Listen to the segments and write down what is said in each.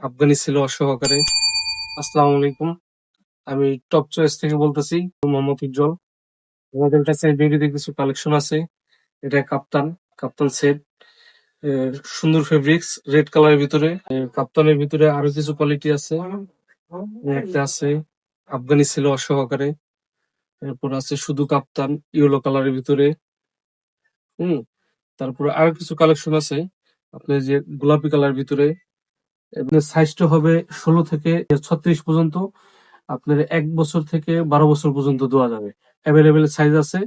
আফগানি ছিল সহকারে। আসসালামু আলাইকুম। আমি টপ চয়েস থেকে বলতেছি, মোহাম্মদ উজ্জ্বল। আমাদের কাছে বেবিতে কিছু কালেকশন আছে। এটা কাপ্তান, কাপ্তান সেট, সুন্দর ফেব্রিক্স, রেড কালারের ভিতরে। কাপ্তানের ভিতরে আরো কিছু কোয়ালিটি আছে। একটা আছে আফগানি ছিল সহকারে, এরপর আছে শুধু কাপ্তান ইয়েলো কালারের ভিতরে। হুম, তারপরে আরো কিছু কালেকশন আছে আপনার যে গোলাপি কালার ভিতরে। এবার সাইজটা হবে 16 থেকে 36 পর্যন্ত। আপনার 1 বছর থেকে 12 বছর পর্যন্ত দেওয়া যাবে। অ্যাভেলেবেল সাইজ আছে,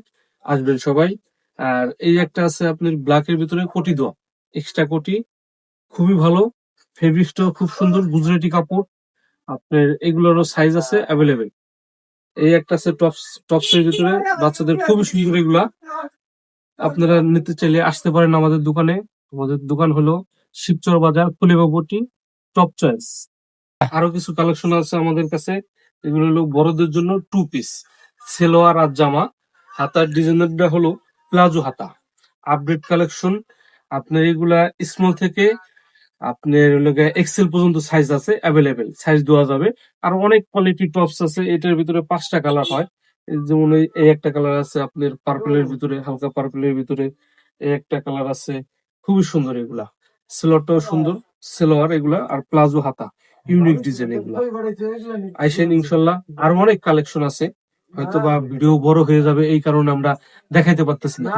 আসবেন সবাই। আর এই একটা আছে আপনার ব্ল্যাকের ভিতরে কোটি দেওয়া, এক্সট্রা কোটি, খুবই ভালো। ফেব্রিক্সটাও খুব সুন্দর, গুজরাটি কাপড়। আপনার এগুলোরও সাইজ আছে অ্যাভেলেবেল। এই একটা আছে টপসের ভিতরে, বাচ্চাদের খুবই সুন্দর এগুলা। আপনারা নিতে চাইলে আসতে পারেন আমাদের দোকানে। আমাদের দোকান হলো শিবচর বাজার, ফুলেবাবুটি, টপ চয়েস। আরো কিছু কালেকশন আছে আমাদের কাছে। এগুলো হলো বড়দের জন্য টু পিস, সেলোয়ার আর জামা। হাতার ডিজাইনটা হলো প্লাজো হাতা, আপডেট কালেকশন। আপনার এগুলা স্মল থেকে আপনার এক্সেল পর্যন্ত সাইজ আছে অ্যাভেলেবেল, সাইজ দেওয়া যাবে। আর অনেক কোয়ালিটি টপস আছে, এটার ভিতরে 5টা কালার হয়। যেমন এই একটা কালার আছে আপনার পার্পলের ভিতরে, হালকা পার্পলের ভিতরে। এই একটা কালার আছে, খুবই সুন্দর এগুলা। সেলোয়ারটাও সুন্দর, সেলোয়ার এগুলা, আর প্লাজো হাতা, ইউনিক ডিজাইন এগুলা। আইসেন ইনশাল্লাহ। আরো অনেক কালেকশন আছে, হয়তো বা ভিডিও বড় হয়ে যাবে, এই কারণে আমরা দেখাইতে পারতেছি না।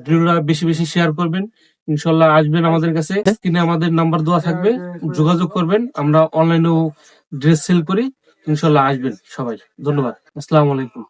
ভিডিওটা বেশি বেশি শেয়ার করবেন। ইনশাল্লাহ আসবেন আমাদের কাছে, স্ক্রিনে আমাদের নাম্বার দেওয়া থাকবে, যোগাযোগ করবেন। আমরা অনলাইনেও ড্রেস সেল করি। ইনশাল্লাহ আসবেন সবাই। ধন্যবাদ। আসসালামু আলাইকুম।